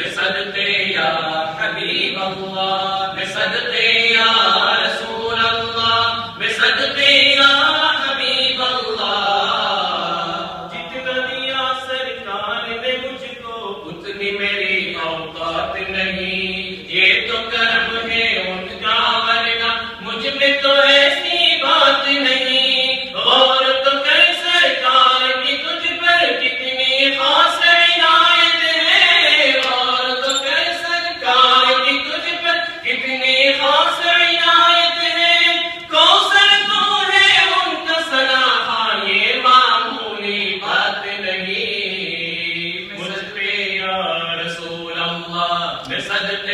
بصدقے یا حبیب اللہ، بصدقے یا رسول اللہ، بصدقے یا حبیب اللہ۔ جتنا دیا سرکار نے مجھ کو اتنی میری اوقات نہیں، یہ تو کرم ہے ان کا ورنہ مجھ میں تو ایسی بات نہیں۔ اور تو کر سرکار کی تجھ پر کتنی خاص عنایت ہے، اور تو کر سرکار کی تجھ پر کتنی خاص عنایت ہے۔ کوثر تو ہے ان کا ثنا، یہ معمولی بات نہیں۔ مجھ پہ یا رسول اللہ، بصدقے